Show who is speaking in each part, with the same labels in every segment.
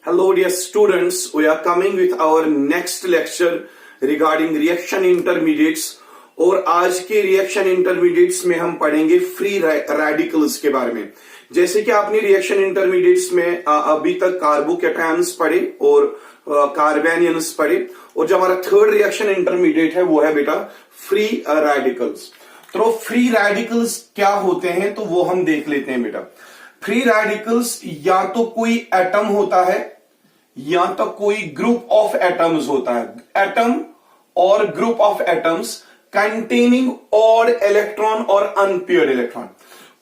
Speaker 1: Hello dear students, we are coming with our next lecture regarding reaction intermediates और आज के reaction intermediates में हम पढ़ेंगे फ्री रेडिकल्स के बारे में। जैसे कि आपने रिएक्शन इंटरमीडिएट्स में अभी तक कार्बोकैटायंस पढ़े और कार्बेनियंस पढ़े और जो हमारा थर्ड रिएक्शन इंटरमीडिएट है वो है बेटा फ्री रेडिकल्स। तो फ्री रेडिकल्स क्या होते हैं तो वो हम देख लेते हैं बेटा। फ्री रेडिकल्स या तो कोई एटम होता है या तो कोई ग्रुप ऑफ एटम्स होता है। एटम और group of atoms containing odd electron और अनपेयर्ड इलेक्ट्रॉन।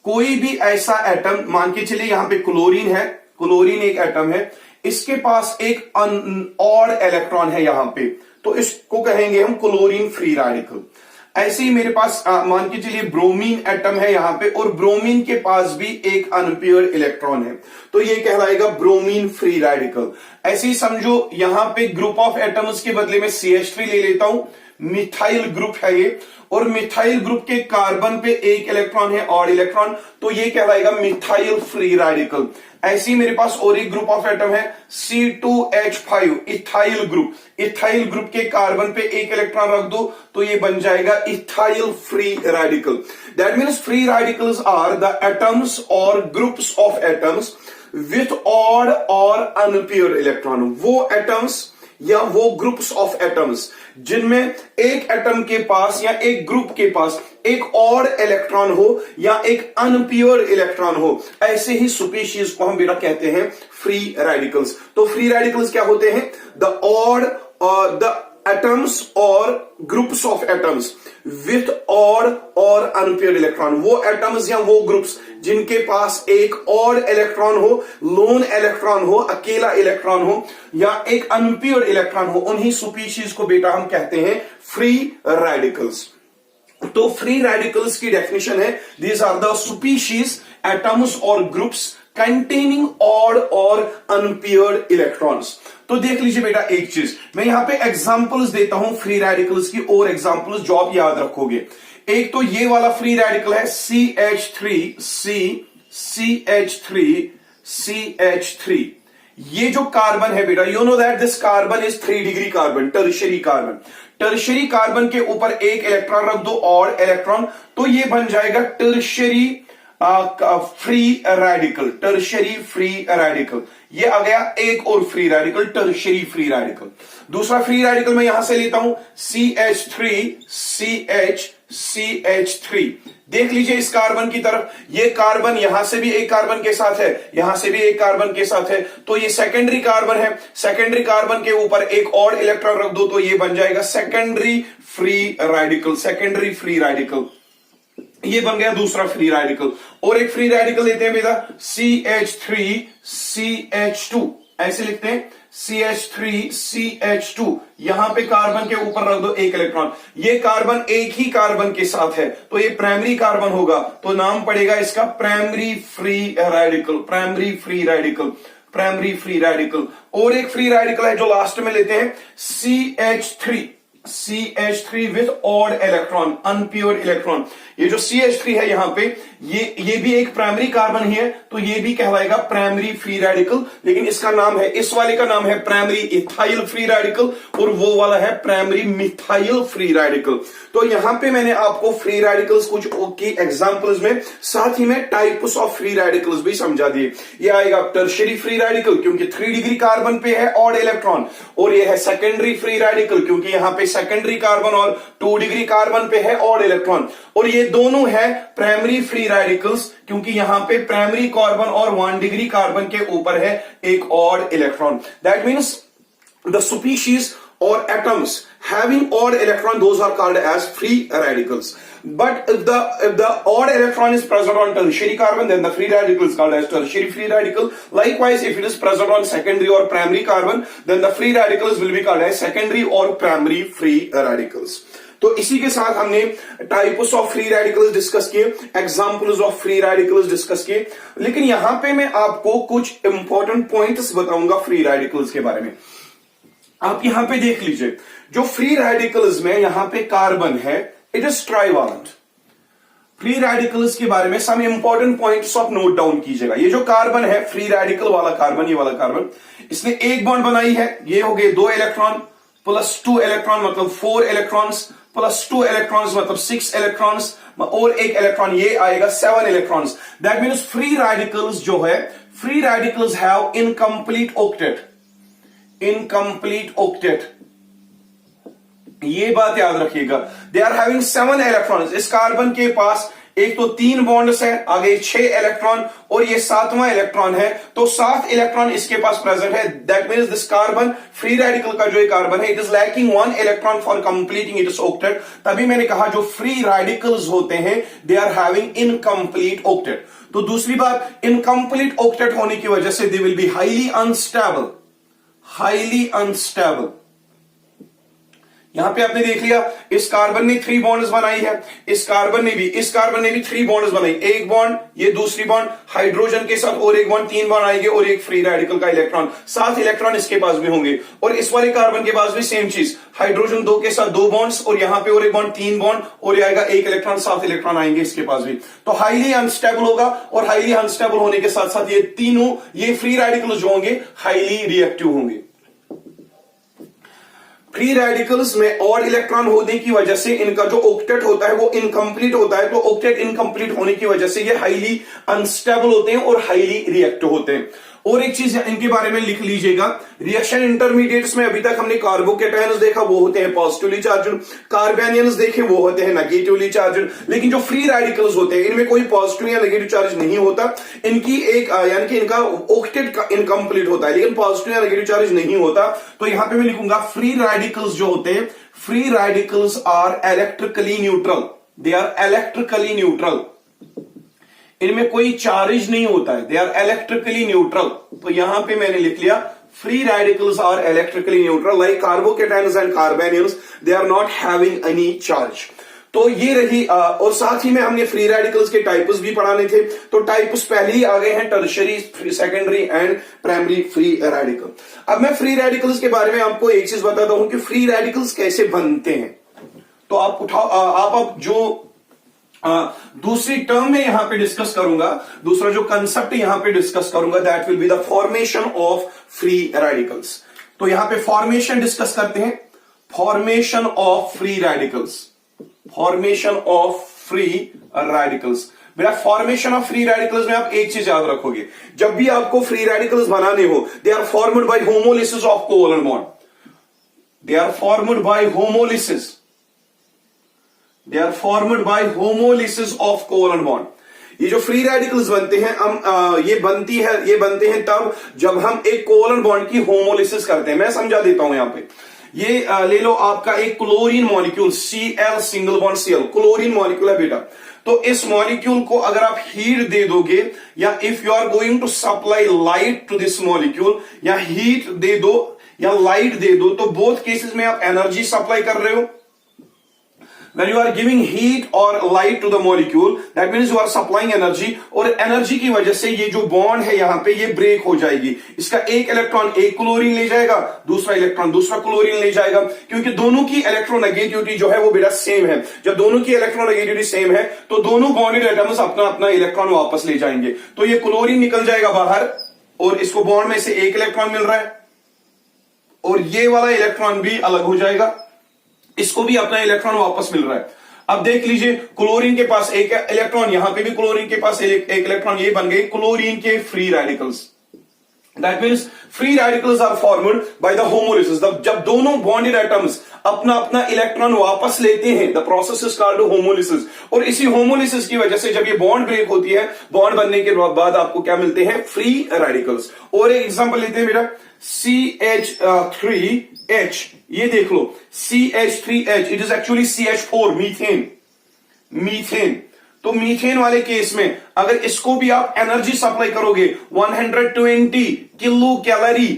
Speaker 1: कोई भी ऐसा एटम, मान के चलिए यहां पे क्लोरीन है, क्लोरीन एक एटम है, इसके पास एक ऑड इलेक्ट्रॉन है यहां पे, तो इसको कहेंगे हम क्लोरीन फ्री रेडिकल। ऐसे ही मेरे पास मान के चलिए ब्रोमीन एटम है यहां पे और ब्रोमीन के पास भी एक अनपेयर्ड इलेक्ट्रॉन है, तो ये कहलाएगा ब्रोमीन फ्री रेडिकल। ऐसे ही समझो यहां पे ग्रुप ऑफ एटम्स के बदले में CH3 ले लेता हूं, मिथाइल ग्रुप है ये, और मिथाइल ग्रुप के कार्बन पे एक इलेक्ट्रॉन है ऑड इलेक्ट्रॉन, तो ये कहलाएगा मिथाइल फ्री रेडिकल। ऐसे ही मेरे पास और एक ग्रुप ऑफ एटम है C2H5 ethyl group, ethyl group के कार्बन पे एक इलेक्ट्रॉन रख दो तो ये बन जाएगा ethyl free radical. That means free radicals are the atoms और groups of atoms with odd और अनपेयर्ड इलेक्ट्रॉन। वो एटम्स या वो ग्रुप्स ऑफ एटम्स जिनमें एक एटम के पास या एक ग्रुप के पास एक ऑड इलेक्ट्रॉन हो या एक अनपेयर्ड इलेक्ट्रॉन हो, ऐसे ही स्पीशीज को हम बेटा कहते हैं फ्री रेडिकल्स। तो फ्री रेडिकल्स क्या होते हैं? द ऑड द एटम्स और groups of atoms with odd और अनपेयर्ड इलेक्ट्रॉन। वो एटम्स या वो ग्रुप्स जिनके पास एक ऑड इलेक्ट्रॉन हो, लोन इलेक्ट्रॉन हो, अकेला इलेक्ट्रॉन हो या एक अनपेयर्ड इलेक्ट्रॉन हो, उन्हीं स्पीशीज को बेटा हम कहते हैं फ्री रेडिकल्स। तो फ्री रेडिकल्स की डेफिनेशन है, these are the species atoms और ग्रुप्स कंटेनिंग ऑड और अनपेयर्ड इलेक्ट्रॉन्स। तो देख लीजिए बेटा एक चीज, मैं यहां पे एग्जांपल्स देता हूं फ्री रेडिकल्स की और एग्जांपल्स जो आप याद रखोगे। एक तो ये वाला फ्री रेडिकल है CH3, ये जो कार्बन है बेटा, you know that this carbon is 3 degree carbon, tertiary carbon. Tertiary carbon के ऊपर एक इलेक्ट्रॉन रख दो ऑड इलेक्ट्रॉन, तो ये बन जाएगा tertiary free radical, tertiary free radical. ये आ गया एक और free radical, tertiary free radical. दूसरा फ्री रेडिकल मैं यहां से लेता हूं CH3, देख लीजिए इस कार्बन की तरफ, ये कार्बन यहां से भी एक कार्बन के साथ है, यहां से भी एक कार्बन के साथ है, तो ये सेकेंडरी कार्बन है। सेकेंडरी कार्बन के ऊपर एक और इलेक्ट्रॉन रख दो तो ये बन जाएगा secondary free radical, secondary free radical. ये बन गया दूसरा फ्री रेडिकल। और एक फ्री रेडिकल लेते हैं बेटा CH3CH2, ऐसे लिखते हैं CH3CH2, यहां पे कार्बन के ऊपर रख दो एक इलेक्ट्रॉन। ये कार्बन एक ही कार्बन के साथ है तो ये प्राइमरी कार्बन होगा, तो नाम पड़ेगा इसका primary free radical, primary free radical, primary free radical. और एक फ्री रेडिकल है जो लास्ट में लेते हैं CH3 with odd electron, unpaired electron. ये जो CH3 है यहां पे, ये भी एक प्राइमरी कार्बन ही है, तो ये भी कहलाएगा प्राइमरी फ्री रेडिकल, लेकिन इसका नाम है, इस वाले का नाम है प्राइमरी इथाइल फ्री रेडिकल और वो वाला है प्राइमरी मिथाइल फ्री रेडिकल। तो यहां पे मैंने आपको फ्री रेडिकल्स कुछ की एग्जांपल्स में साथ ही में टाइप्स ऑफ फ्री रेडिकल्स भी समझा दिए। ये आएगा टर्शियरी फ्री रेडिकल क्योंकि 3 डिग्री कार्बन पे है ऑड इलेक्ट्रॉन, और ये है सेकेंडरी फ्री रेडिकल क्योंकि यहां पे सेकेंडरी कार्बन और 2 डिग्री कार्बन पे है ऑड इलेक्ट्रॉन, और ये दोनों है प्राइमरी फ्री रेडिकल्स क्योंकि यहां पे प्राइमरी कार्बन और 1 डिग्री कार्बन के ऊपर है एक odd electron. That means the species or atoms having odd electron, those are called as free radicals. But if the odd electron is present on tertiary carbon, then the free radical is called as tertiary free radical. Likewise, if it is present on secondary or primary carbon, then the free radicals will be called as secondary or primary free radicals. तो इसी के साथ हमने types of free radicals discuss किए, examples of free radicals discuss किए, लेकिन यहां पे मैं आपको कुछ इंपॉर्टेंट पॉइंट्स बताऊंगा फ्री रेडिकल्स के बारे में। आप यहां पे देख लीजिए, जो फ्री रेडिकल्स में यहां पे कार्बन है, it is trivalent. Free radicals के बारे में some important points of note down कीजिएगा। ये जो कार्बन है, फ्री रेडिकल वाला कार्बन, ये वाला कार्बन, इसने एक बॉन्ड बनाई है, ये हो गए 2 इलेक्ट्रॉन प्लस 2 इलेक्ट्रॉन मतलब 4 इलेक्ट्रॉन्स प्लस 2 इलेक्ट्रॉन्स मतलब 6 इलेक्ट्रॉन्स और एक इलेक्ट्रॉन, ये आएगा 7 electrons. That means free radicals जो है, free radicals have incomplete octet, incomplete octet, ये बात याद रखिएगा। They are having 7 electrons. इस कार्बन के पास एक तो 3 बॉन्ड्स है, आगे 6 इलेक्ट्रॉन और ये 7वां इलेक्ट्रॉन है, तो 7 इलेक्ट्रॉन इसके पास प्रेजेंट है। That means this carbon, free radical का जो ये कार्बन है, it is lacking 1 electron for completing its octet. तभी मैंने कहा जो फ्री रेडिकल्स होते हैं they are having incomplete octet. तो दूसरी बात, इनकम्प्लीट ऑक्टेट होने की वजह से they will be highly unstable, highly unstable. यहां पे आपने देख लिया, इस कार्बन ने 3 बॉन्ड्स बनाई है, इस कार्बन ने भी 3 बॉन्ड्स बनाई, एक बॉन्ड, ये दूसरी बॉन्ड, हाइड्रोजन के साथ और एक बॉन्ड, 3 बॉन्ड आएंगे और एक फ्री रेडिकल का इलेक्ट्रॉन, 7 इलेक्ट्रॉन इसके पास भी होंगे। और इस वाले कार्बन के पास भी सेम चीज, हाइड्रोजन 2 के साथ 2 बॉन्ड्स और यहां पे और एक बॉन्ड, 3 बॉन्ड और ये आएगा 1 इलेक्ट्रॉन, 7 इलेक्ट्रॉन आएंगे इसके पास भी। तो हाईली अनस्टेबल होगा और हाईली अनस्टेबल होने के साथ साथ ये तीनों, ये फ्री रेडिकल्स जो होंगे हाईली रिएक्टिव होंगे। फ्री रेडिकल्स में और इलेक्ट्रॉन होने की वजह से इनका जो ऑक्टेट होता है वो इनकम्प्लीट होता है। तो ऑक्टेट इनकम्प्लीट होने की वजह से ये हाईली अनस्टेबल होते हैं और हाईली रिएक्टिव होते हैं। और एक चीज इनके बारे में लिख लीजिएगा, रिएक्शन इंटरमीडिएट्स में अभी तक हमने कार्बोकेटायंस देखा, वो होते हैं पॉजिटिवली चार्जड, कार्बेनियंस देखे वो होते हैं नेगेटिवली चार्जड। लेकिन जो फ्री रेडिकल्स होते हैं इनमें कोई पॉजिटिव या नेगेटिव चार्ज नहीं होता, इनकी एक यानी कि इनका ऑक्टेट का इनकम्प्लीट होता है लेकिन पॉजिटिव या नेगेटिव चार्ज नहीं होता। तो यहां पे मैं लिखूंगा फ्री रेडिकल्स जो होते हैं, free radicals are electrically neutral, they are electrically neutral, इनमें कोई चार्ज नहीं होता है, दे आर इलेक्ट्रिकली न्यूट्रल। तो यहां पे मैंने लिख लिया free radicals are electrically neutral like carbocations and carbanions, they are not having any charge. तो ये रही और साथ ही में हमने फ्री रेडिकल्स के टाइप्स भी पढ़ाने थे। तो टाइप्स पहले ही आ गए हैं, tertiary, secondary and primary free radical. अब मैं फ्री रेडिकल्स के बारे में आपको एक चीज बताता हूं कि फ्री रेडिकल्स कैसे बनते हैं। तो आप उठाओ, आप अब जो दूसरी टर्म में यहां पे डिस्कस करूंगा, दूसरा जो कंसेप्ट यहां पे डिस्कस करूंगा, that will be the formation of free radicals. तो यहां पे फॉर्मेशन डिस्कस करते हैं, formation of free radicals, formation of free radicals. बेटा फॉर्मेशन ऑफ फ्री रेडिकल्स में आप एक चीज याद रखोगे, जब भी आपको फ्री रेडिकल्स बनाने हो, they are formed by homolysis of covalent bond, they are formed by homolysis, they are formed by homolysis of covalent bond. ये जो फ्री रेडिकल्स बनते हैं हम ये बनते हैं तब जब हम एक कोवैलेंट बॉन्ड की होमोलिसिस करते हैं। मैं समझा देता हूं यहां पे, ये ले लो आपका एक chlorine molecule Cl single bond Cl, chlorine molecule है बेटा। तो इस मॉलिक्यूल को अगर आप हीट दे दोगे या if you are going to supply light to this molecule, या हीट दे दो या लाइट दे दो, तो बोथ केसेस में आप एनर्जी सप्लाई कर रहे हो। When you are giving heat or light to the molecule, that means you are supplying energy, और एनर्जी की वजह से ये जो बॉन्ड है यहां पे ये ब्रेक हो जाएगी। इसका एक इलेक्ट्रॉन एक क्लोरीन ले जाएगा, दूसरा इलेक्ट्रॉन दूसरा क्लोरीन ले जाएगा, क्योंकि दोनों की इलेक्ट्रोनेगेटिविटी जो है वो बेटा सेम है। जब दोनों की इलेक्ट्रोनेगेटिविटी सेम है तो दोनों बॉन्डेड एटम्स अपना अपना इलेक्ट्रॉन वापस ले जाएंगे। तो ये क्लोरीन निकल जाएगा बाहर और इसको बॉन्ड में से एक इलेक्ट्रॉन मिल रहा है, और ये वाला इलेक्ट्रॉन भी अलग हो जाएगा, इसको भी अपना इलेक्ट्रॉन वापस मिल रहा है। अब देख लीजिए, क्लोरीन के पास एक इलेक्ट्रॉन, यहां पे भी क्लोरीन के पास एक इलेक्ट्रॉन, ये बन गए क्लोरीन के free radicals. That means free radicals are formed by the homolysis. जब दोनों बॉन्डेड एटम्स अपना अपना इलेक्ट्रॉन वापस लेते हैं, the process is called homolysis. और इसी होमोलिसिस की वजह से जब ये बॉन्ड ब्रेक होती है, बॉन्ड बनने के बाद आपको क्या मिलते हैं? Free radicals. और एक एग्जांपल लेते हैं बेटा, CH3H, ये देख लो CH3H, it is actually CH4, methane. तो मीथेन वाले केस में अगर इसको भी आप एनर्जी सप्लाई करोगे 120 किलो कैलोरी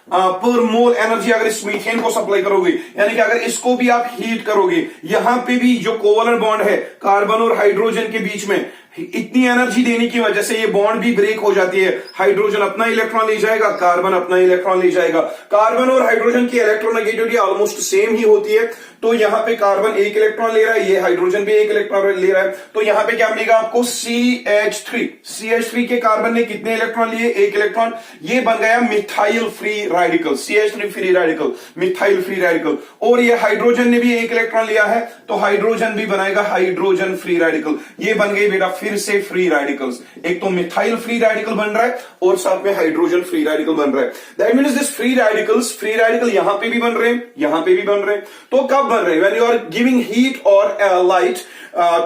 Speaker 1: पर मोल एनर्जी अगर इस मीथेन को सप्लाई करोगे, यानी कि अगर इसको भी आप हीट करोगे, यहां पे भी जो कोवैलेंट बॉन्ड है कार्बन और हाइड्रोजन के बीच में इतनी एनर्जी देने की वजह से ये बॉन्ड भी ब्रेक हो जाती है। हाइड्रोजन अपना इलेक्ट्रॉन ले जाएगा, कार्बन अपना इलेक्ट्रॉन ले जाएगा। कार्बन और हाइड्रोजन की इलेक्ट्रोनेगेटिविटी ऑलमोस्ट सेम ही होती है, तो यहां पे कार्बन एक इलेक्ट्रॉन ले रहा है, ये हाइड्रोजन भी एक इलेक्ट्रॉन ले रहा है, तो यहां पे क्या मिलेगा आपको CH3। CH3 के कार्बन ने कितने इलेक्ट्रॉन लिए? एक इलेक्ट्रॉन। ये बन गया methyl free radical, CH3 free radical, methyl free radical. और ये हाइड्रोजन ने भी एक इलेक्ट्रॉन लिया है, तो हाइड्रोजन भी बनाएगा हाइड्रोजन फ्री रेडिकल। ये बन गई बेटा फिर से फ्री रेडिकल्स। एक तो मिथाइल फ्री रेडिकल बन रहा है और साथ में हाइड्रोजन फ्री रेडिकल बन रहा है। That means this free radical यहां पे भी बन रहे हैं, यहां पे भी बन रहे हैं। तो कब बन रहे हैं? When you are giving heat or light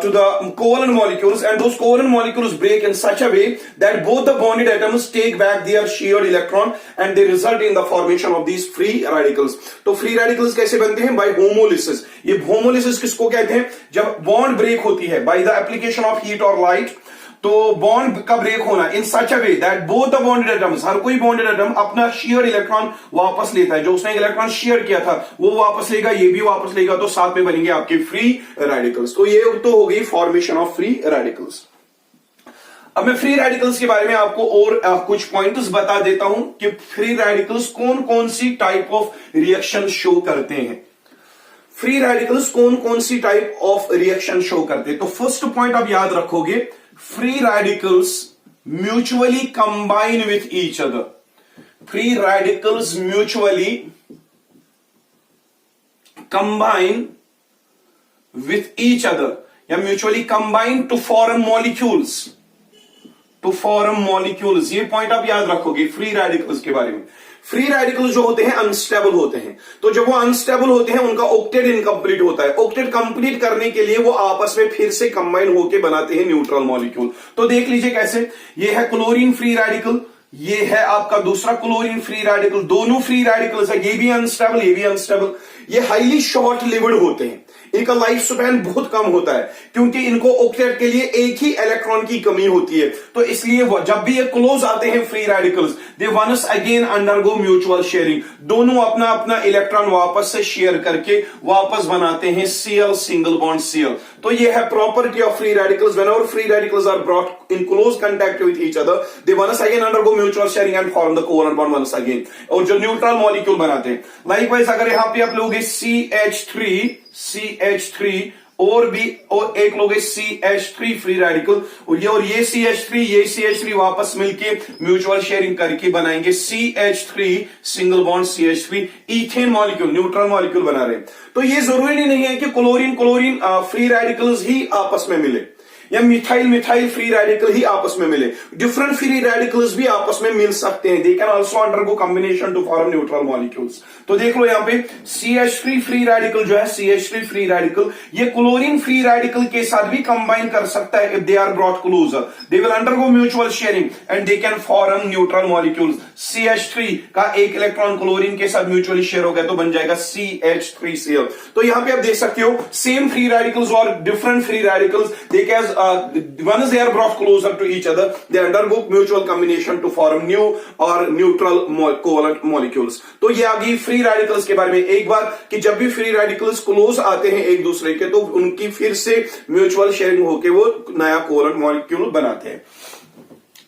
Speaker 1: to the covalent molecules, and those covalent molecules break in such a way that both the bonded atoms take back their shared electron and they result in the formation of these free radicals. तो free radicals कैसे बनते हैं? By homolysis. ये homolysis किसको कहते हैं? जब bond break होती है by the application of heat or light, तो बॉन्ड का ब्रेक होना in such a way that both the bonded atoms, हर कोई बॉन्डेड एटम अपना शेयर इलेक्ट्रॉन वापस लेता है। जो उसने इलेक्ट्रॉन शेयर किया था वो वापस लेगा, ये भी वापस लेगा, तो साथ में बनेंगे आपके फ्री रेडिकल्स। तो ये तो हो गई फॉर्मेशन ऑफ फ्री रेडिकल्स। अब मैं फ्री रेडिकल्स के बारे में आपको और कुछ पॉइंट्स बता देता हूं कि फ्री रेडिकल्स कौन कौन सी टाइप ऑफ रिएक्शन शो करते हैं। फ्री रेडिकल्स कौन कौन सी टाइप ऑफ रिएक्शन शो करते हैं? तो फर्स्ट पॉइंट आप याद रखोगे, free radicals mutually combine with each other. Free radicals mutually combine with each other या mutually combine to form molecules. To form molecules, ये पॉइंट आप याद रखोगे फ्री रेडिकल्स के बारे में। फ्री रेडिकल्स जो होते हैं अनस्टेबल होते हैं, तो जब वो अनस्टेबल होते हैं उनका ऑक्टेट इनकम्प्लीट होता है। ऑक्टेट कंप्लीट करने के लिए वो आपस में फिर से कंबाइन होकर बनाते हैं न्यूट्रल मॉलिक्यूल। तो देख लीजिए कैसे, ये है क्लोरीन फ्री रेडिकल, ये है आपका दूसरा क्लोरीन फ्री रेडिकल, दोनों फ्री रेडिकल्स है, ये भी अनस्टेबल, ये भी अनस्टेबल। ये हाईली शॉर्ट लिव्ड होते हैं, इनका लाइफ स्पैन बहुत कम होता है क्योंकि इनको ऑक्टेट के लिए एक ही इलेक्ट्रॉन की कमी होती है। तो इसलिए जब भी ये क्लोज आते हैं free radicals, they once again undergo mutual sharing, दोनों अपना अपना इलेक्ट्रॉन वापस से शेयर करके वापस बनाते हैं Cl सिंगल बॉन्ड Cl। तो ये है property of free radicals. Whenever free radicals are brought in close contact with each other, they once again undergo mutual sharing and form the covalent bond once again, और जो neutral molecule बनाते हैं। Likewise अगर यहां पे आप लोगे CH3 और एक लोग CH3 फ्री रेडिकल, और ये CH3 वापस मिलके म्यूचुअल शेयरिंग करके बनाएंगे CH3 single bond CH3 ethane molecule, neutral molecule बना रहे हैं। तो ये जरूरी नहीं है कि क्लोरीन फ्री रेडिकल्स ही आपस में मिले या मिथाइल फ्री रेडिकल ही आपस में मिले। डिफरेंट फ्री रेडिकल्स भी आपस में मिल सकते हैं। They can also undergo combination to form neutral molecules. तो देख लो यहां पे CH3 फ्री रेडिकल जो है, CH3 फ्री रेडिकल ये क्लोरीन फ्री रेडिकल के साथ भी कंबाइन कर सकता है। If they are brought closer, they will undergo mutual sharing and they can form neutral molecules. CH3 का एक इलेक्ट्रॉन क्लोरीन के साथ म्यूचुअली शेयर हो गया तो बन जाएगा CH3Cl। तो यहां पे आप देख सकते हो सेम फ्री रेडिकल्स और different free radicals, they can once they are brought closer to each other, they undergo mutual combination to form new or neutral covalent molecules. तो ये आ गई फ्री रेडिकल्स के बारे में। एक बार कि जब भी फ्री रेडिकल्स क्लोज आते हैं एक दूसरे के, तो उनकी फिर से म्यूचुअल शेयरिंग होकर वो नया कोवेलेंट मॉलिक्यूल बनाते हैं।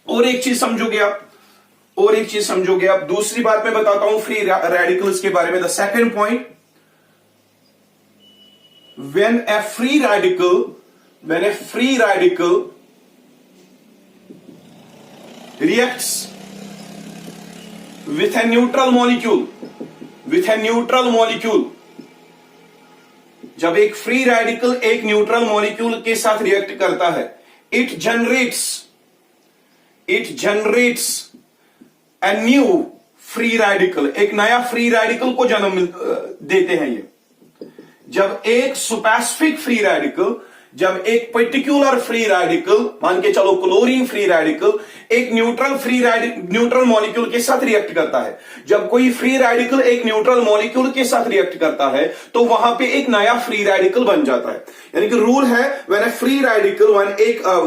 Speaker 1: और एक चीज समझोगे आप, दूसरी बात मैं बताता हूं फ्री रेडिकल्स के बारे में। The second point, when a free radical reacts with a neutral molecule, जब एक फ्री रेडिकल एक न्यूट्रल मॉलिक्यूल के साथ रिएक्ट करता है, it generates a new free radical, एक नया फ्री रेडिकल को जन्म देते हैं ये। जब एक स्पेसिफिक फ्री रेडिकल, जब एक पर्टिकुलर फ्री रेडिकल, मान के चलो क्लोरीन फ्री रेडिकल एक न्यूट्रल मॉलिक्यूल के साथ रिएक्ट करता है, जब कोई फ्री रेडिकल एक न्यूट्रल मॉलिक्यूल के साथ रिएक्ट करता है तो वहां पे एक नया फ्री रेडिकल बन जाता है। यानी कि रूल है,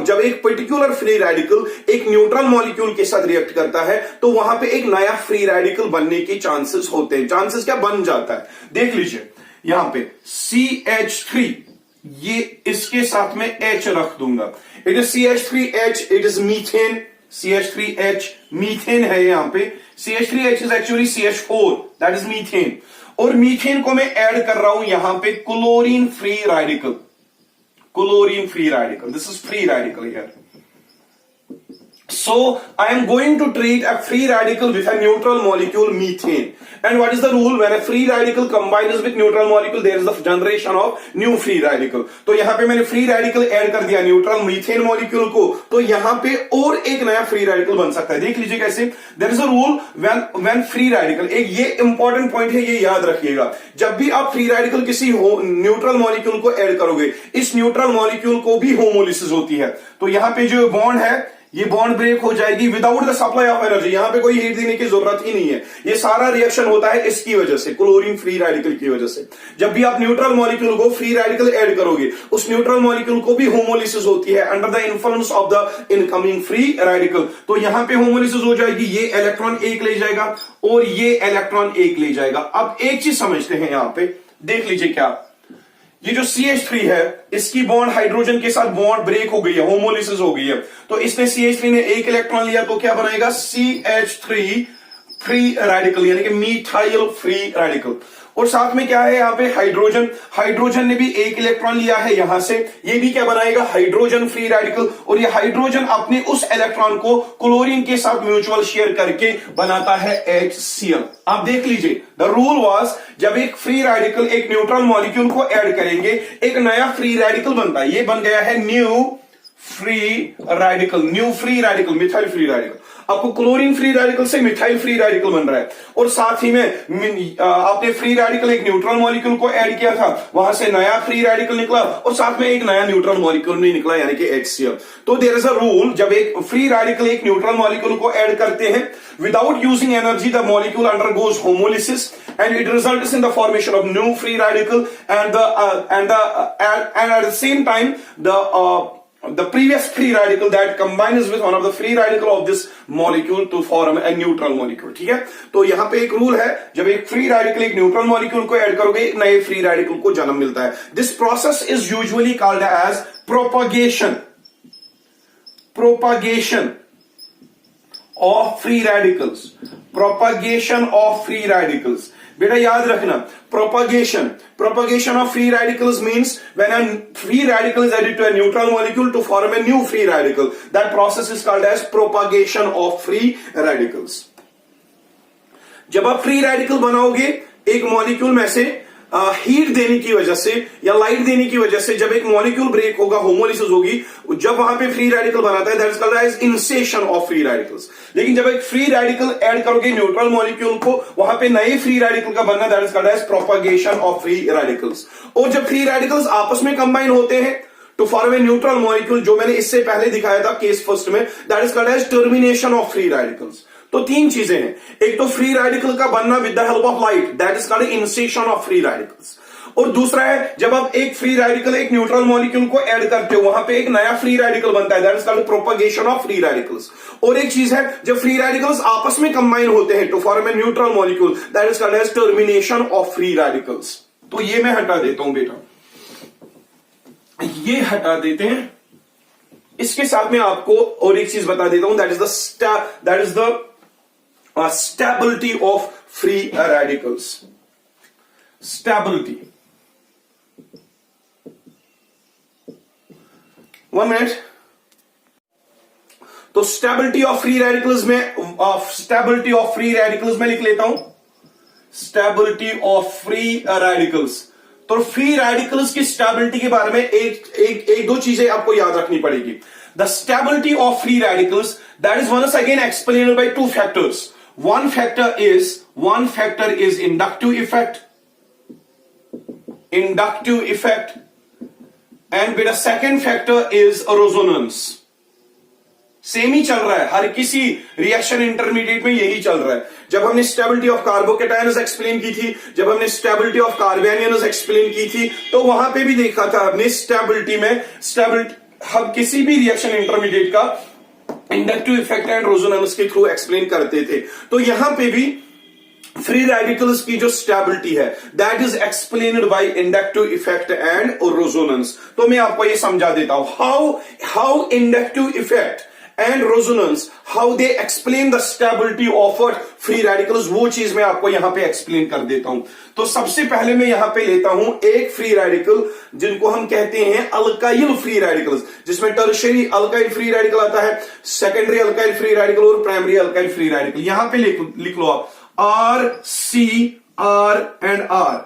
Speaker 1: जब एक पर्टिकुलर फ्री रेडिकल एक न्यूट्रल मॉलिक्यूल के साथ रिएक्ट करता है तो वहां पे एक नया फ्री रेडिकल बनने के चांसेस होते हैं। चांसेस क्या बन जाता है, देख लीजिए यहां पे ये इसके साथ में H रख दूंगा। It is CH3H, it is methane. CH3H methane है यहां पे। CH3H is actually CH4, that is methane. और मीथेन को मैं ऐड कर रहा हूं यहां पे chlorine free radical. Chlorine free radical, this is free radical here. So I am going to treat a free radical with a neutral molecule methane. And what is the rule? When a free radical combines with neutral molecule, there is the generation of new free radical. तो यहां पे मैंने free radical add कर दिया neutral methane molecule को, तो यहां पे और एक नया free radical बन सकता है. देख लीजिए कैसे. There is a rule when free radical, एक ये इंपॉर्टेंट पॉइंट है, ये याद रखिएगा. जब भी आप फ्री रेडिकल किसी न्यूट्रल मॉलिक्यूल को ऐड करोगे, इस न्यूट्रल मॉलिक्यूल को भी होमोलिसिस होती है. तो यहां पे जो बॉन्ड है, ये बॉन्ड ब्रेक हो जाएगी without the supply of energy. यहां पे कोई हीट देने की जरूरत ही नहीं है. ये सारा रिएक्शन होता है इसकी वजह से, क्लोरीन फ्री रेडिकल की वजह से. जब भी आप न्यूट्रल मॉलिक्यूल को फ्री रेडिकल ऐड करोगे, उस न्यूट्रल मॉलिक्यूल को भी होमोलिसिस होती है under the influence of the incoming free radical. तो यहां पे होमोलिसिस हो जाएगी. ये इलेक्ट्रॉन एक ले जाएगा और ये इलेक्ट्रॉन एक ले जाएगा. अब एक चीज समझते हैं यहां पे, देख लीजिए क्या, ये जो CH3 है, इसकी बॉन्ड हाइड्रोजन के साथ बॉन्ड ब्रेक हो गई है, होमोलिसिस हो गई है. तो इसने CH3 ने एक इलेक्ट्रॉन लिया, तो क्या बनाएगा? CH3 फ्री रेडिकल, यानी कि मिथाइल फ्री रेडिकल. और साथ में क्या है यहां पे? हाइड्रोजन. हाइड्रोजन ने भी एक इलेक्ट्रॉन लिया है यहां से, ये भी क्या बनाएगा? Hydrogen free radical. और ये हाइड्रोजन अपने उस इलेक्ट्रॉन को क्लोरीन के साथ म्यूचुअल शेयर करके बनाता है HCl. आप देख लीजिए, द रूल वाज, जब एक फ्री रेडिकल एक न्यूट्रल मॉलिक्यूल को ऐड करेंगे, एक नया फ्री रेडिकल बनता है. ये बन गया है new free radical, new free radical, methyl free radical. आपको क्लोरीन फ्री रेडिकल से मिथाइल फ्री रेडिकल बन रहा है. और साथ ही में आपने फ्री रेडिकल एक न्यूट्रल मॉलिक्यूल को ऐड किया था, वहां से नया फ्री रेडिकल निकला और साथ में एक नया न्यूट्रल मॉलिक्यूल नहीं निकला, यानी कि HCl. तो देयर इज अ रूल, जब एक फ्री रेडिकल एक न्यूट्रल मॉलिक्यूल को ऐड करते हैं, without using energy, the molecule undergoes homolysis and it results in the formation of new free radical and at the same time the previous free radical that combines with one of the free radical of this molecule to form a neutral molecule. ठीक है. तो यहां पे एक rule है, जब एक free radical एक न्यूट्रल मॉलिक्यूल को ऐड करोगे, एक नए फ्री रेडिकल को जन्म मिलता है. This process is usually called as propagation. Propagation of free radicals. Propagation of free radicals. बेटा याद रखना, propagation of free radicals means when a free radical is added to a neutral molecule to form a new free radical. That process is called as propagation of free radicals. जब आप free radical बनाओगे, एक molecule में से heat देने की वजह से या लाइट देने की वजह से जब एक मॉलिक्यूल ब्रेक होगा, होमोलिसिस होगी, जब वहां पे फ्री रेडिकल बनाता है, that is called as initiation of free radicals. लेकिन जब एक फ्री रेडिकल ऐड करोगे न्यूट्रल मॉलिक्यूल को, वहां पे नए फ्री रेडिकल का बनना, that is called as propagation of free radicals. और जब फ्री रेडिकल्स आपस में कंबाइन होते हैं to form a neutral molecule, जो मैंने इससे पहले दिखाया था केस फर्स्ट में, that is called as termination of free radicals. तो तीन चीजें हैं. एक तो फ्री रेडिकल का बनना with the help of light, that is called initiation of free radicals. और दूसरा है, जब आप एक फ्री रेडिकल एक न्यूट्रल मॉलिक्यूल को ऐड करते हो, वहां पे एक नया फ्री रेडिकल बनता है, that is called propagation of free radicals. और एक चीज है, जब फ्री रेडिकल्स आपस में कंबाइन होते हैं to form a neutral molecule, that is called as termination of free radicals. तो ये मैं हटा देता हूं बेटा, ये हटा देते हैं. इसके साथ में आपको और एक चीज बता देता हूं, that is the stability of free radicals. Stability. 1 minute. तो stability of free radicals में stability of free radicals में लिख लेता हूं, stability of free radicals. तो फ्री रेडिकल्स की स्टेबिलिटी के बारे में एक दो चीजें आपको याद रखनी पड़ेगी. The stability of free radicals, that is once again explained by two factors. One factor is inductive effect, and the second factor is resonance. Same ही चल रहा है, हर किसी रिएक्शन इंटरमीडिएट में यही चल रहा है. जब हमने स्टेबिलिटी ऑफ कार्बोकेटायंस एक्सप्लेन की थी, जब हमने स्टेबिलिटी ऑफ कार्बेनियंस एक्सप्लेन की थी, तो वहां पे भी देखा था हमने स्टेबिलिटी में, हम किसी भी रिएक्शन इंटरमीडिएट का इंडक्टिव इफेक्ट एंड रेजोनेंस के थ्रू एक्सप्लेन करते थे. तो यहां पे भी फ्री रेडिकल्स की जो स्टेबिलिटी है that is explained bye inductive effect and resonance. तो मैं आपको ये समझा देता हूं how inductive effect and resonance how they explain the stability of free radicals, वो चीज मैं आपको यहां पे एक्सप्लेन कर देता हूं। तो सबसे पहले मैं यहां पे लेता हूं एक फ्री रेडिकल जिनको हम कहते हैं अल्काइल फ्री रेडिकल्स, जिसमें टर्शियरी अल्काइल फ्री रेडिकल आता है, सेकेंडरी अल्काइल फ्री रेडिकल और प्राइमरी अल्काइल फ्री रेडिकल। यहां पे लिख लो आप R C R and R.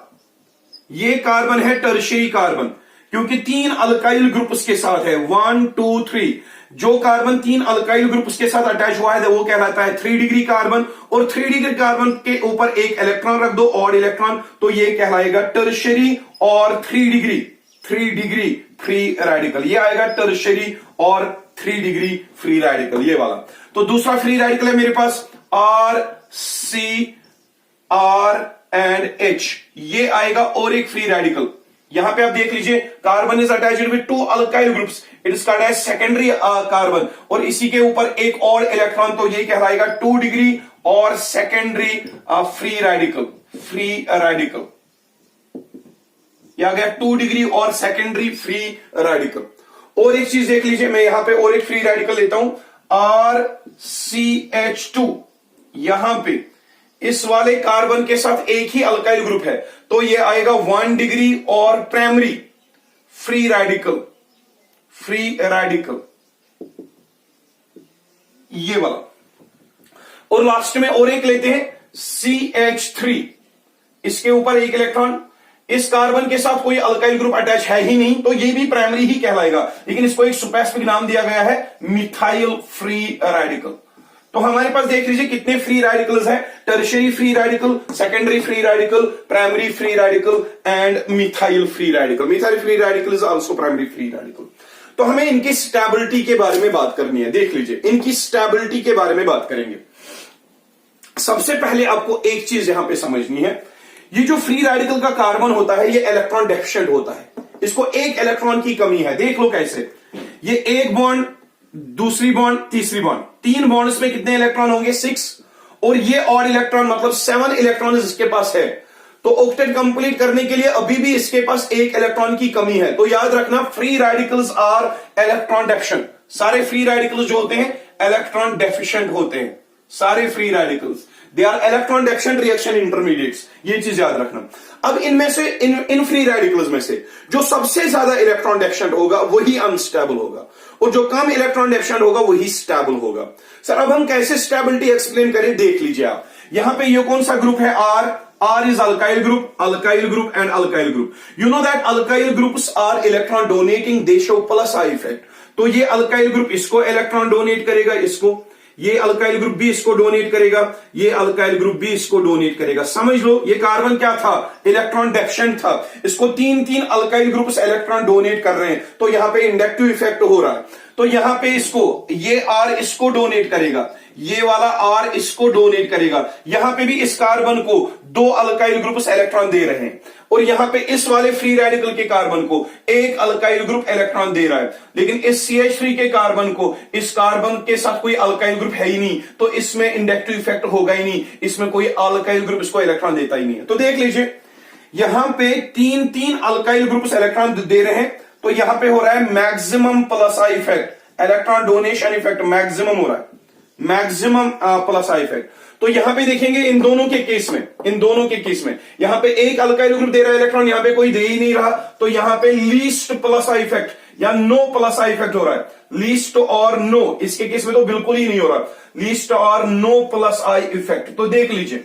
Speaker 1: ये कार्बन है टर्शियरी कार्बन, क्योंकि 3 अल्काइल ग्रुप उसके साथ है 1 2 3। जो कार्बन 3 अल्काइल ग्रुप उसके साथ अटैच हुआ है वो कहलाता है 3 डिग्री कार्बन, और 3 डिग्री कार्बन के ऊपर एक इलेक्ट्रॉन रख दो ऑड इलेक्ट्रॉन, तो ये कहलाएगा टर्शियरी और 3 डिग्री फ्री रेडिकल। ये आएगा टर्शियरी और 3 डिग्री फ्री रेडिकल, ये वाला। तो दूसरा फ्री रेडिकल है मेरे पास R C R and H, ये आएगा और एक फ्री रेडिकल। यहां पे आप देख लीजिए carbon is attached with 2 alkyl groups, it is called as secondary carbon, और इसी के ऊपर एक और इलेक्ट्रॉन, तो ये कहलाएगा 2 डिग्री और सेकेंडरी फ्री रेडिकल। यह आ गया 2 डिग्री और सेकेंडरी फ्री रेडिकल। और एक चीज देख लीजिए, मैं यहां पे और एक फ्री रेडिकल लेता हूं RCH2। यहां पे इस वाले कार्बन के साथ एक ही अल्काइल ग्रुप है, तो ये आएगा 1 डिग्री और प्राइमरी फ्री रेडिकल ये वाला। और लास्ट में और एक लेते हैं CH3, इसके ऊपर एक इलेक्ट्रॉन, इस कार्बन के साथ कोई अल्काइल ग्रुप अटैच है ही नहीं, तो ये भी प्राइमरी ही कहलाएगा, लेकिन इसको एक स्पेसिफिक नाम दिया गया है मिथाइल फ्री रेडिकल। तो हमारे पास देख लीजिए कितने फ्री रेडिकल्स हैं, tertiary free radical, secondary free radical, primary free radical and methyl free radical. Methyl free radical is also primary free radical. तो हमें इनकी स्टेबिलिटी के बारे में बात करनी है। देख लीजिए इनकी स्टेबिलिटी के बारे में बात करेंगे। सबसे पहले आपको एक चीज यहां पे समझनी है, ये जो फ्री रेडिकल का कार्बन होता है ये इलेक्ट्रॉन डेफिशिएंट होता है, इसको एक इलेक्ट्रॉन की कमी है। देख लो कैसे, ये एक बॉन्ड, दूसरी बॉन्ड, तीसरी बॉन्ड, 3 बॉन्ड्स में कितने इलेक्ट्रॉन होंगे 6, और ये ऑड इलेक्ट्रॉन मतलब 7 इलेक्ट्रॉन इसके पास है। तो ऑक्टेट कंप्लीट करने के लिए अभी भी इसके पास एक इलेक्ट्रॉन की कमी है। तो याद रखना free radicals are electron deficient. सारे फ्री रेडिकल्स जो होते हैं इलेक्ट्रॉन डेफिशिएंट होते हैं, सारे free radicals they are electron deficient reaction intermediates, ये चीज याद रखना। अब इनमें से इन फ्री रेडिकल्स में से जो सबसे ज्यादा इलेक्ट्रॉन डेफिशिएंट होगा वही अनस्टेबल होगा, और जो कम इलेक्ट्रॉन डेफिशिएंट होगा वही स्टेबल होगा। सर अब हम कैसे स्टेबिलिटी एक्सप्लेन करें, देख लीजिए आप। यहां पे ये कौन सा ग्रुप है, R is alkyl group and alkyl group. You know that alkyl groups are electron donating, they show plus I effect. तो ये alkyl group इसको इलेक्ट्रॉन डोनेट करेगा, इसको, ये अल्काइल ग्रुप भी इसको डोनेट करेगा, ये अल्काइल ग्रुप भी इसको डोनेट करेगा। समझ लो ये कार्बन क्या था, इलेक्ट्रॉन डेफिशिएंट था, इसको 3 अल्काइल ग्रुप्स इलेक्ट्रॉन डोनेट कर रहे हैं, तो यहां पे इंडक्टिव इफेक्ट हो रहा है। तो यहां पे इसको, ये R इसको डोनेट करेगा, ये वाला R इसको डोनेट करेगा। यहां पे भी इस कार्बन को 2 अल्काइल ग्रुप्स इलेक्ट्रॉन दे रहे हैं, और यहां पे इस वाले फ्री रेडिकल के कार्बन को एक अल्काइल ग्रुप इलेक्ट्रॉन दे रहा है, लेकिन इस CH3 के कार्बन को, इस कार्बन के साथ कोई अल्काइल ग्रुप है ही नहीं, तो इसमें इंडक्टिव इफेक्ट होगा ही नहीं, इसमें कोई अल्काइल ग्रुप इसको इलेक्ट्रॉन देता ही नहीं है। तो देख लीजिए यहां पे 3 अल्काइल ग्रुप्स इलेक्ट्रॉन दे रहे हैं, तो यहां पे हो रहा है maximum plus I effect, electron donation effect maximum हो रहा है, मैक्सिमम प्लस आई इफेक्ट। तो यहां पे देखेंगे इन दोनों के केस में यहां पे एक अल्काइल ग्रुप दे रहा है इलेक्ट्रॉन, यहां पे कोई दे ही नहीं रहा, तो यहां पे लीस्ट प्लस आई इफेक्ट या नो प्लस आई इफेक्ट हो रहा है, लीस्ट और नो, इसके केस में तो बिल्कुल ही नहीं हो रहा, लीस्ट और नो प्लस आई इफेक्ट। तो देख लीजिए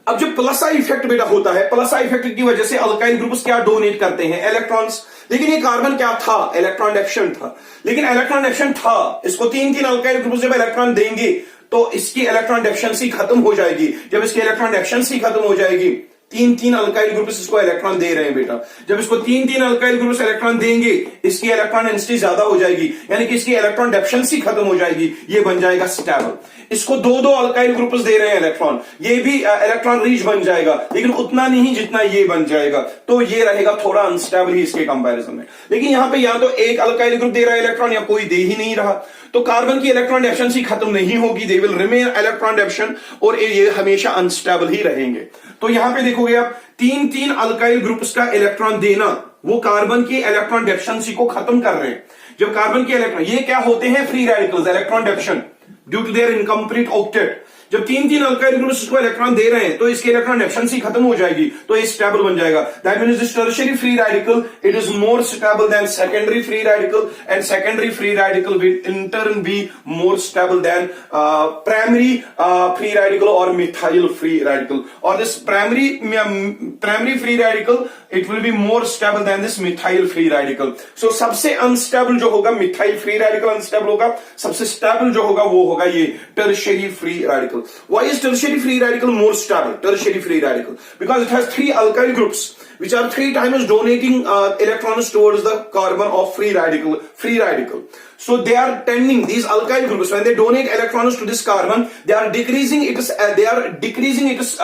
Speaker 1: अब जो प्लस आई इफेक्ट बेटा होता है, प्लस आई इफेक्ट की वजह से अल्काइल ग्रुप्स क्या डोनेट करते हैं, इलेक्ट्रॉन्स। लेकिन ये कार्बन क्या था, इलेक्ट्रॉन डेफिशिएंट था, लेकिन इलेक्ट्रॉन डेफिशिएंट था, इसको 3 अल्काइल ग्रुप्स जब इलेक्ट्रॉन देंगे तो इसकी इलेक्ट्रॉन डेफिशिएंसी खत्म हो जाएगी। जब इसकी इलेक्ट्रॉन डेफिशिएंसी खत्म हो जाएगी, तीन तीन अल्काइल ग्रुप्स इसको इलेक्ट्रॉन दे रहे हैं बेटा। जब इसको तीन तीन अल्काइल ग्रुप्स इलेक्ट्रॉन देंगे, इसकी इलेक्ट्रॉन डेंसिटी ज्यादा हो जाएगी, यानी कि इसकी इलेक्ट्रॉन डेफिशिएंसी खत्म हो जाएगी, ये बन जाएगा स्टेबल। इसको दो दो अल्काइल ग्रुप्स दे रहे हैं इलेक्ट्रॉन, ये भी इलेक्ट्रॉन रिच बन जाएगा, लेकिन उतना नहीं जितना ये बन जाएगा, तो ये रहेगा थोड़ा अनस्टेबल ही इसके कंपैरिजन में। लेकिन यहां पे या तो एक अल्काइल ग्रुप दे रहा है इलेक्ट्रॉन या कोई दे ही नहीं रहा, तो कार्बन की इलेक्ट्रॉन डेफिशिएंसी खत्म नहीं होगी, they will remain electron deficient, और ये हमेशा अनस्टेबल ही रहेंगे। तो यहां पे देखोगे आप तीन तीन अल्काइल ग्रुप्स का इलेक्ट्रॉन देना, वो कार्बन की इलेक्ट्रॉन डेफिशिएंसी को खत्म कर रहे हैं। जब कार्बन के इलेक्ट्रॉन, ये क्या होते हैं, free radicals, electron deficient due to their incomplete octet. जब तीन तीन अल्काइल ग्रुप्स इसको इलेक्ट्रॉन दे रहे हैं, तो इसके इलेक्ट्रॉन डेफिशिएंसी खत्म हो जाएगी, तो ये स्टेबल बन जाएगा। That means this tertiary free radical it is more stable than secondary free radical, and secondary free radical will in turn be more stable than primary free radical और methyl free radical. और this primary free radical it will be more stable than this methyl free radical. So सबसे unstable जो होगा methyl free radical unstable होगा, सबसे stable जो होगा वो होगा ये tertiary free radical. Why is tertiary free radical more stable? Tertiary free radical because it has three alkyl groups which are three times donating electrons towards the carbon of free radical. So they are tending, these alkyl groups, when they donate electrons to this carbon, they are decreasing its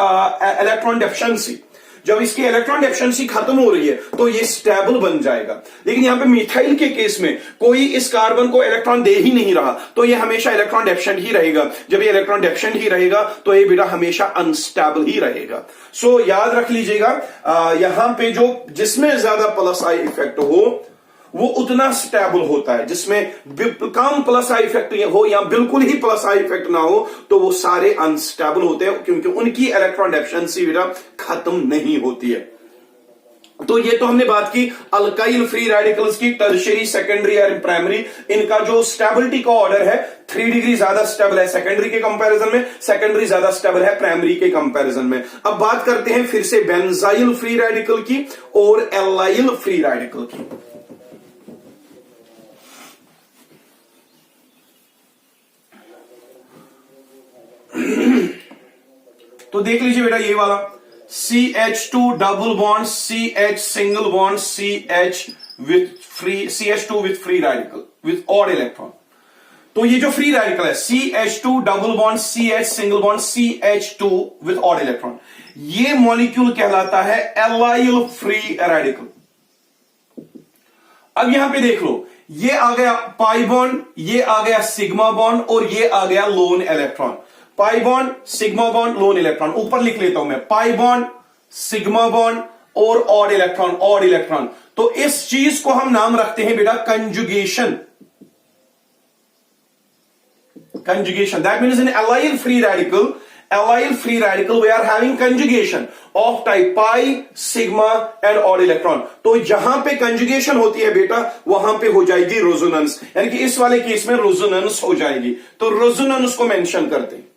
Speaker 1: electron deficiency. जब इसकी electron deficiency खत्म हो रही है तो ये stable बन जाएगा। लेकिन यहां पे मिथाइल के केस में कोई इस कार्बन को इलेक्ट्रॉन दे ही नहीं रहा, तो ये हमेशा इलेक्ट्रॉन डेफिशिएंट ही रहेगा। जब ये इलेक्ट्रॉन डेफिशिएंट ही रहेगा तो ये बेटा हमेशा अनस्टेबल ही रहेगा। सो याद रख लीजिएगा, यहां पे जो जिसमें ज्यादा प्लस आई इफेक्ट हो वो उतना स्टेबल होता है, जिसमें कम प्लस आई इफेक्ट हो या बिल्कुल ही प्लस आई इफेक्ट ना हो तो वो सारे अनस्टेबल होते हैं, क्योंकि उनकी इलेक्ट्रॉन डेफिशिएंसी बेटा खत्म नहीं होती है। तो ये तो हमने बात की अल्काइल फ्री रेडिकल्स की, टर्शियरी, सेकेंडरी और प्राइमरी। इनका जो स्टेबिलिटी का ऑर्डर है 3 डिग्री ज्यादा स्टेबल है सेकेंडरी के कंपैरिजन में, सेकेंडरी ज्यादा स्टेबल है प्राइमरी के कंपैरिजन में। अब बात करते हैं फिर से बेंजाइल फ्री रेडिकल की और एलाइल फ्री रेडिकल की। तो देख लीजिए बेटा, ये वाला CH2 double bond CH single bond CH CH2 with free radical with odd electron. तो ये जो फ्री रेडिकल है CH2 double bond CH single bond CH2 with odd electron, ये मॉलिक्यूल कहलाता है एलाइल फ्री रेडिकल। अब यहां पे देख लो, ये आ गया पाई बॉन्ड, ये आ गया सिग्मा बॉन्ड और ये आ गया lone electron. Pi bond, sigma bond, lone electron. ऊपर लिख लेता हूं मैं, पाई बॉन्ड, सिग्मा बॉन्ड और ऑड इलेक्ट्रॉन। तो इस चीज को हम नाम रखते हैं बेटा conjugation. That means in allyl free radical we are having conjugation of type pi, sigma and odd electron. तो जहां पे कंजुगेशन होती है बेटा वहां पे हो जाएगी रेजोनेंस, यानी कि इस वाले केस में रेजोनेंस हो जाएगी। तो रेजोनेंस को मेंशन करते हैं,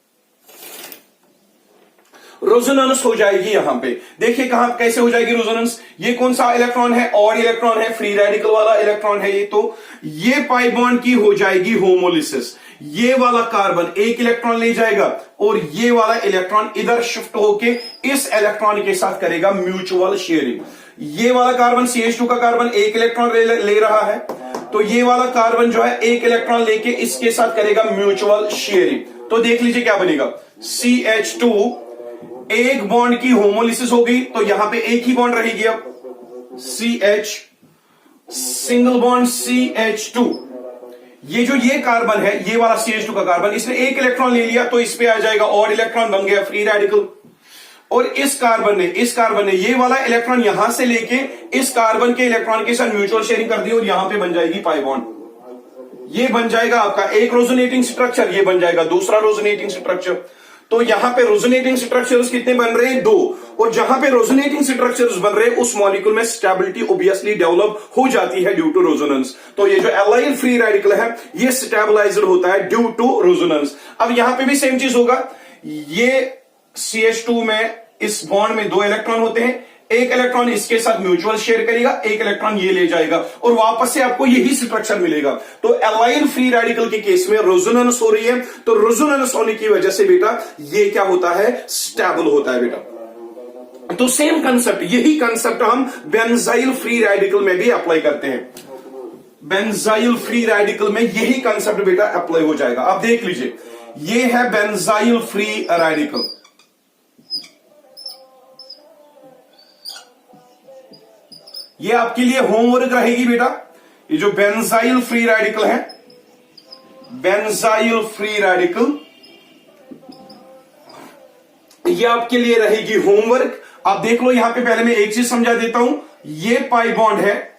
Speaker 1: रेजोनेंस हो जाएगी। यहां पे देखिए कहां कैसे हो जाएगी रेजोनेंस। ये कौन सा इलेक्ट्रॉन है, ऑड इलेक्ट्रॉन है, फ्री रेडिकल वाला इलेक्ट्रॉन है ये। तो ये पाई बॉन्ड की हो जाएगी होमोलिसिस, ये वाला कार्बन एक इलेक्ट्रॉन ले जाएगा और ये वाला इलेक्ट्रॉन इधर शिफ्ट होके इस इलेक्ट्रॉन के साथ करेगा म्यूचुअल शेयरिंग। ये वाला कार्बन CH2 का कार्बन एक इलेक्ट्रॉन ले रहा है, तो ये वाला कार्बन जो है एक इलेक्ट्रॉन लेके इसके साथ करेगा म्यूचुअल शेयरिंग। तो देख लीजिए क्या बनेगा, CH2 एक बॉन्ड की होमोलिसिस होगी, तो यहां पे एक ही बॉन्ड रहेगी। अब CH सिंगल बॉन्ड CH2, ये कार्बन है, ये वाला CH2 का कार्बन, इसने एक इलेक्ट्रॉन ले लिया तो इस पे आ जाएगा ऑड इलेक्ट्रॉन, बन गया फ्री रेडिकल। और इस कार्बन ने ये वाला इलेक्ट्रॉन यहां से लेके इस कार्बन के इलेक्ट्रॉन के साथ म्यूचुअल शेयरिंग कर दी और यहां पे बन जाएगी पाई बॉन्ड। ये बन जाएगा आपका एक रेजोनेटिंग स्ट्रक्चर, ये बन जाएगा दूसरा रेजोनेटिंग स्ट्रक्चर। तो यहां पे रेजोनेटिंग स्ट्रक्चर्स कितने बन रहे हैं, 2। और जहां पे रेजोनेटिंग स्ट्रक्चर्स बन रहे हैं उस मॉलिक्यूल में स्टेबिलिटी ऑब्वियसली डेवलप हो जाती है ड्यू टू रेजोनेंस। तो ये जो एलाइल फ्री रेडिकल है ये स्टेबलाइज्ड होता है ड्यू टू रेजोनेंस। अब यहां पे भी सेम चीज होगा, ये CH2 में इस बॉन्ड में 2 इलेक्ट्रॉन होते हैं, एक इलेक्ट्रॉन इसके साथ म्यूचुअल शेयर करेगा, एक इलेक्ट्रॉन ये ले जाएगा और वापस से आपको यही स्ट्रक्चर मिलेगा। तो एलाइल फ्री रेडिकल के केस में रेजोनेंस हो रही है, तो रेजोनेंस होने की वजह से बेटा ये क्या होता है, स्टेबल होता है बेटा। तो सेम कंसेप्ट, यही कंसेप्ट हम बेंजाइल फ्री रेडिकल में भी अप्लाई करते हैं। बेंजाइल फ्री रेडिकल में यही कंसेप्ट बेटा अप्लाई हो जाएगा। आप देख लीजिए, ये है बेंजाइल फ्री रेडिकल। ये आपके लिए होमवर्क रहेगी बेटा। ये जो बेंजाइल फ्री रेडिकल है, बेंजाइल फ्री रेडिकल, ये आपके लिए रहेगी होमवर्क। आप देख लो, यहां पे पहले मैं एक चीज समझा देता हूं। ये पाई बॉन्ड है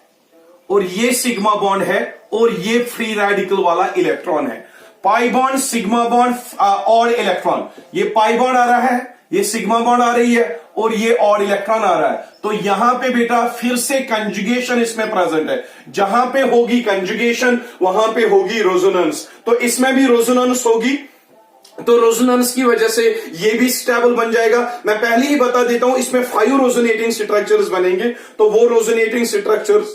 Speaker 1: और ये सिग्मा बॉन्ड है और ये फ्री रेडिकल वाला इलेक्ट्रॉन है। पाई बॉन्ड, सिग्मा बॉन्ड और इलेक्ट्रॉन, ये पाई बॉन्ड आ रहा है, ये सिग्मा बॉन्ड आ रही है और ये और इलेक्ट्रॉन आ रहा है। तो यहां पे बेटा फिर से कंजुगेशन इसमें प्रेजेंट है। जहां पे होगी कंजुगेशन वहां पे होगी रेजोनेंस। तो इसमें भी रेजोनेंस होगी, तो रेजोनेंस की वजह से ये भी स्टेबल बन जाएगा। मैं पहले ही बता देता हूं, इसमें 5 रेजोनेटिंग स्ट्रक्चर्स बनेंगे। तो वो रेजोनेटिंग स्ट्रक्चर्स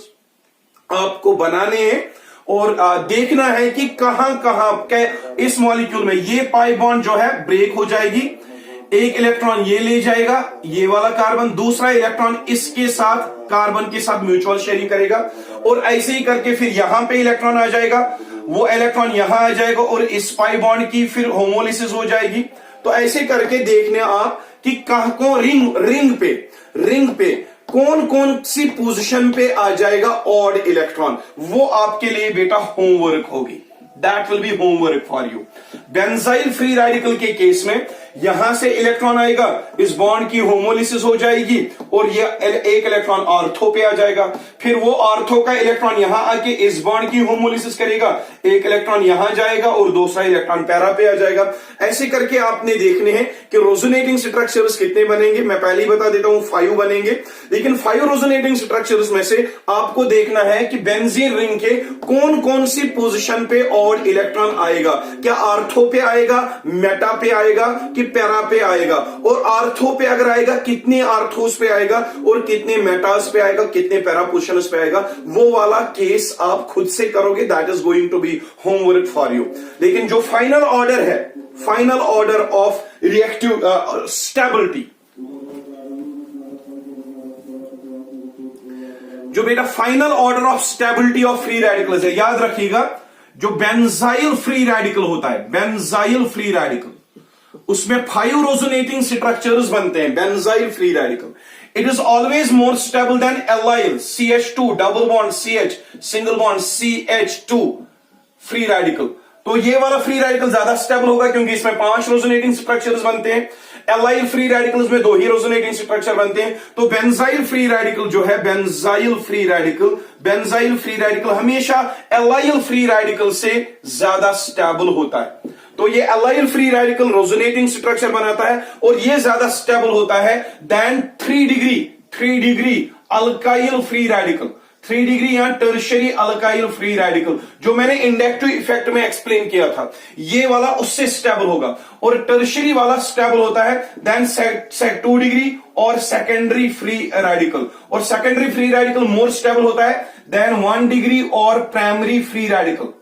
Speaker 1: आपको बनाने हैं और देखना है कि कहां कहां इस मॉलिक्यूल में ये पाई बॉन्ड जो है ब्रेक हो जाएगी। एक इलेक्ट्रॉन ये ले जाएगा, ये वाला कार्बन, दूसरा इलेक्ट्रॉन इसके साथ कार्बन के साथ म्यूचुअल शेयरिंग करेगा और ऐसे ही करके फिर यहां पे इलेक्ट्रॉन आ जाएगा, वो इलेक्ट्रॉन यहां आ जाएगा और इस पाई बॉन्ड की फिर होमोलिसिस हो जाएगी। तो ऐसे करके देखने आप कि कहां को रिंग पे कौन कौन सी पोजीशन पे आ जाएगा ऑड इलेक्ट्रॉन। वो आपके लिए बेटा होमवर्क होगी। That will be homework for you. Benzyl free radical के केस में यहां से इलेक्ट्रॉन आएगा, इस बॉन्ड की होमोलिसिस हो जाएगी और ये एक इलेक्ट्रॉन ऑर्थो पे आ जाएगा। फिर वो ऑर्थो का इलेक्ट्रॉन यहां आके इस बॉन्ड की होमोलिसिस करेगा, एक इलेक्ट्रॉन यहां जाएगा और दूसरा इलेक्ट्रॉन पैरा पे आ जाएगा। ऐसे करके आपने देखने हैं कि रेजोनेटिंग स्ट्रक्चर्स कितने बनेंगे। मैं पहले ही बता देता हूं 5 बनेंगे, लेकिन 5 रेजोनेटिंग स्ट्रक्चर्स में से आपको देखना है कि बेंजीन रिंग के कौन कौन सी पोजीशन पे ऑड इलेक्ट्रॉन आएगा। क्या ऑर्थो पे आएगा, मेटा पे आएगा कि पैरा पे आएगा, और ऑर्थो पे अगर आएगा कितने ऑर्थोस पे आएगा और कितने मेटास पे आएगा, कितने पैरा पोजीशंस पे आएगा। वो वाला केस आप खुद से करोगे। That is going to be homework for you. लेकिन जो फाइनल ऑर्डर है, final order of reactive stability, जो बेटा final order of stability of free radicals है, याद रखिएगा, जो बेंजाइल फ्री रेडिकल होता है, बेंजाइल फ्री रेडिकल, उसमें 5 रेजोनेटिंग स्ट्रक्चर्स बनते हैं। Benzyl free radical, it is always more stable than allyl, CH2 double bond CH single bond CH2 free radical. तो ये वाला फ्री रेडिकल ज्यादा स्टेबल होगा क्योंकि इसमें 5 रेजोनेटिंग स्ट्रक्चर्स बनते हैं। एलाइल फ्री रेडिकल्स में 2 ही रेजोनेटिंग स्ट्रक्चर बनते हैं। तो बेंजाइल फ्री रेडिकल जो है, बेंजाइल फ्री रेडिकल हमेशा एलाइल फ्री रेडिकल से ज्यादा स्टेबल होता है। तो ये allyl free radical resonating structure बनाता है और ये ज्यादा स्टेबल होता है than 3 degree alkyl free radical, 3 degree या टर्शियरी अल्काइल फ्री रेडिकल, जो मैंने इंडक्टिव इफेक्ट में एक्सप्लेन किया था। ये वाला उससे स्टेबल होगा और टर्शियरी वाला स्टेबल होता है देन 2 डिग्री और सेकेंडरी फ्री रेडिकल, और secondary free radical more stable होता है देन 1 डिग्री और प्राइमरी फ्री रेडिकल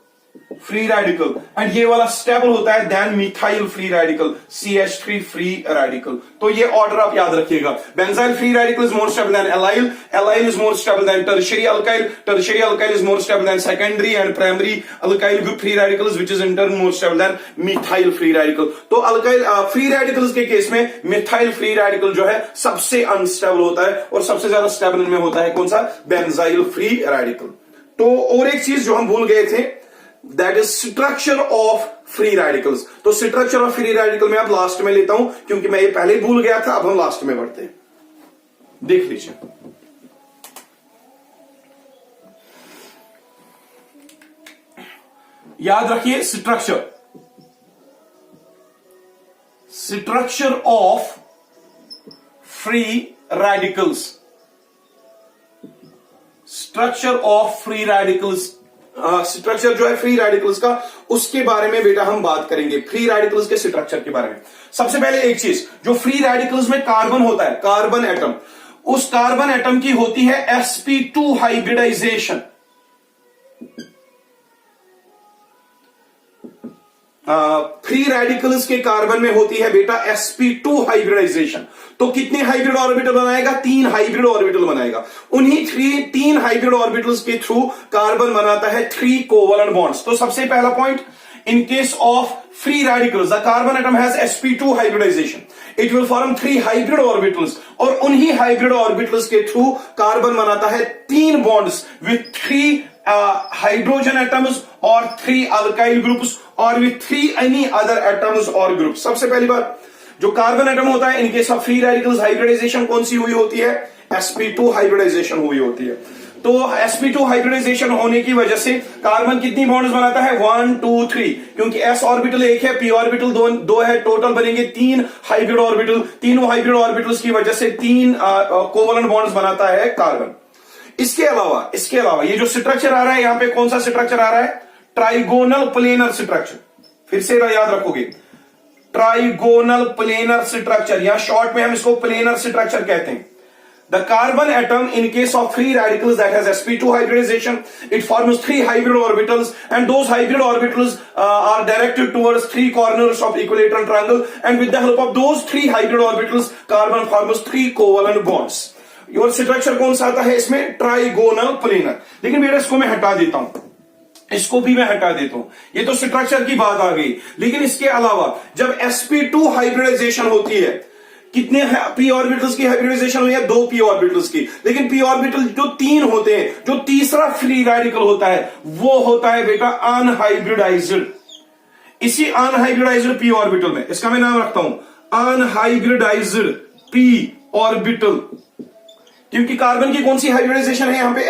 Speaker 1: एंड ये वाला स्टेबल होता है than methyl free radical, CH3 free radical. तो ये ऑर्डर आप याद रखिएगा। Benzyl free radical is more stable than allyl is more stable than tertiary alkyl is more stable than secondary and primary alkyl group free radicals which is in turn more stable then methyl free radical. तो alkyl free radicals के case में methyl free radical जो है सबसे unstable होता है और सबसे ज्यादा स्टेबल में होता है कौन सा, बेंजाइल फ्री रेडिकल। तो और एक चीज जो हम भूल गए थे, that is structure of free radicals. तो स्ट्रक्चर ऑफ फ्री रेडिकल में अब लास्ट में लेता हूं क्योंकि मैं ये पहले ही भूल गया था। अब हम लास्ट में बढ़ते हैं, देख लीजिए। याद रखिए structure of free radicals, structure of free radicals, structure जो है फ्री रेडिकल्स का, उसके बारे में बेटा हम बात करेंगे, फ्री रेडिकल्स के स्ट्रक्चर के बारे में। सबसे पहले एक चीज, जो फ्री रेडिकल्स में कार्बन होता है, कार्बन एटम, उस कार्बन एटम की होती है sp2 हाइब्रिडाइजेशन। फ्री रेडिकल्स के कार्बन में होती है बेटा sp2 हाइब्रिडाइजेशन। तो कितने हाइब्रिड ऑर्बिटल बनाएगा? 3 हाइब्रिड ऑर्बिटल बनाएगा। उन्हीं 3 हाइब्रिड ऑर्बिटल्स के थ्रू कार्बन बनाता है 3 कोवलेंट बॉन्ड्स। तो सबसे पहला point, in case of free radicals the carbon atom has sp2 hybridization, it will form 3 hybrid orbitals और उन्हीं हाइब्रिड ऑर्बिटल्स के थ्रू कार्बन बनाता है 3 बॉन्ड्स with 3 हाइड्रोजन एटम्स और 3 अल्काइल ग्रुप्स और with 3 any other atoms और groups. सबसे पहली बात, जो कार्बन एटम होता है in case of free radicals hybridization कौन सी हुई होती है? sp2 हाइब्रिडाइजेशन हुई होती है। तो sp2 हाइब्रिडाइजेशन होने की वजह से कार्बन कितनी बॉन्ड्स बनाता है? 1 2 3, क्योंकि s ऑर्बिटल 1 है, p ऑर्बिटल 2 है, टोटल बनेंगे 3 हाइब्रिड ऑर्बिटल। तीनों हाइब्रिड ऑर्बिटल्स की वजह से 3 कोवलेंट बॉन्ड्स बनाता है कार्बन। इसके अलावा ये जो स्ट्रक्चर आ रहा है, यहां पे कौन सा स्ट्रक्चर आ रहा है? Trigonal planar structure. फिर से याद रखोगे, ट्राइगोनल प्लेनर स्ट्रक्चर, या शॉर्ट में हम इसको प्लेनर स्ट्रक्चर कहते हैं। The carbon atom in case of free radicals that has sp2 hybridization, it forms 3 hybrid orbitals, and those hybrid orbitals are directed towards 3 corners of equilateral triangle, and with the help of those 3 hybrid orbitals carbon forms 3 covalent bonds। और structure कौन सा आता है इसमें? Trigonal planar. लेकिन बेटा इसको मैं हटा देता हूं, इसको भी मैं हटा देता हूं, ये तो स्ट्रक्चर की बात आ गई। लेकिन इसके अलावा जब sp2 हाइब्रिडाइजेशन होती है, कितने p ऑर्बिटल्स की हाइब्रिडाइजेशन हुई है? 2 p ऑर्बिटल्स की। लेकिन p ऑर्बिटल जो 3 होते हैं, जो तीसरा फ्री रेडिकल होता है वो होता है बेटा अनहाइब्रिडाइज्ड। इसी अनहाइब्रिडाइज्ड p ऑर्बिटल में, इसका मैं नाम रखता हूं अनहाइब्रिडाइज्ड p ऑर्बिटल, क्योंकि कार्बन की कौन सी हाइब्रिडाइजेशन है यहां पे?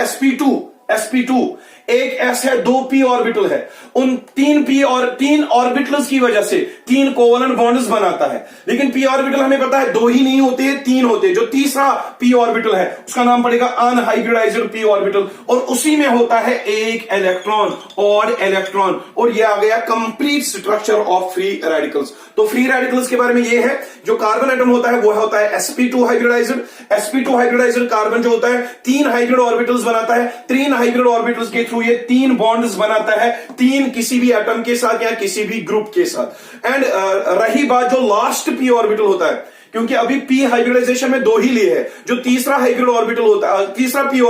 Speaker 1: sp2। एक s है, 2 p ऑर्बिटल है, उन 3 ऑर्बिटल्स की वजह से 3 कोवलेंट बॉन्ड्स बनाता है। लेकिन p ऑर्बिटल हमें पता है 2 ही नहीं होते हैं, 3 होते हैं। जो तीसरा p ऑर्बिटल है उसका नाम पड़ेगा अनहाइब्रिडाइज्ड p ऑर्बिटल, और उसी में होता है एक इलेक्ट्रॉन और यह आ गया complete structure of free radicals. तो फ्री रेडिकल्स के बारे में यह है, जो कार्बन एटम होता है वो होता है sp2 हाइब्रिडाइज्ड कार्बन जो होता है 3 हाइब्रिड ऑर्बिटल्स बनाता है। 3 हाइब्रिड ऑर्बिटल्स के थ्रू ये 3 बॉन्ड्स बनाता है, 3 किसी भी एटम के साथ या किसी भी ग्रुप के साथ। एंड रही बात जो लास्ट p ऑर्बिटल होता है, क्योंकि अभी p हाइब्रिडाइजेशन में 2 ही लिए है, जो तीसरा हाइब्रिड ऑर्बिटल होता है, तीसरा p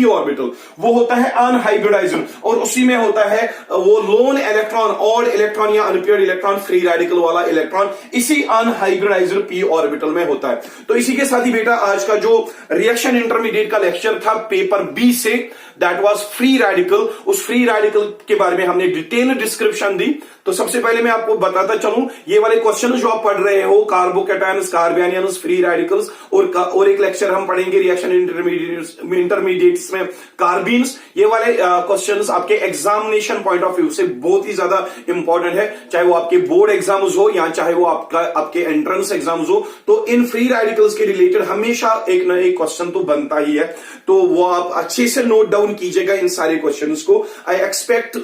Speaker 1: ऑर्बिटल वो होता है अनहाइब्रिडाइज्ड, और उसी में होता है वो लोन इलेक्ट्रॉन, ऑड इलेक्ट्रॉन या अनपेयर्ड इलेक्ट्रॉन, फ्री रेडिकल वाला इलेक्ट्रॉन इसी अनहाइब्रिडाइज्ड p ऑर्बिटल में होता है। तो इसी के साथ ही बेटा आज का जो रिएक्शन इंटरमीडिएट का लेक्चर था पेपर बी से, दैट वाज फ्री रेडिकल, उस फ्री रेडिकल के बारे में हमने डिटेल डिस्क्रिप्शन दी। तो सबसे पहले मैं आपको बताता चलूं, ये वाले क्वेश्चन जो आप पढ़ रहे हो, कार्बोकैटायंस, कार्बेनियंस, फ्री रेडिकल्स, और एक लेक्चर हम पढ़ेंगे रिएक्शन इंटरमीडिएट्स में कार्बीन्स। ये वाले क्वेश्चंस आपके एग्जामिनेशन पॉइंट ऑफ व्यू से बहुत ही ज्यादा इंपॉर्टेंट है, चाहे वो आपके बोर्ड एग्जाम्स हो या चाहे वो आपके एंट्रेंस एग्जाम्स हो। तो इन फ्री रेडिकल्स के रिलेटेड हमेशा एक ना एक क्वेश्चन तो बनता ही है, तो वो आप अच्छे से नोट डाउन कीजिएगा इन सारे क्वेश्चंस को। I expect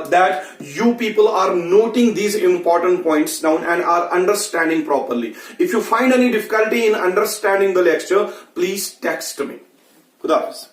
Speaker 1: that you people are noting these important points down and are understanding properly. If you find any difficulty in understanding the lecture, please text me. Khuda Hafiz.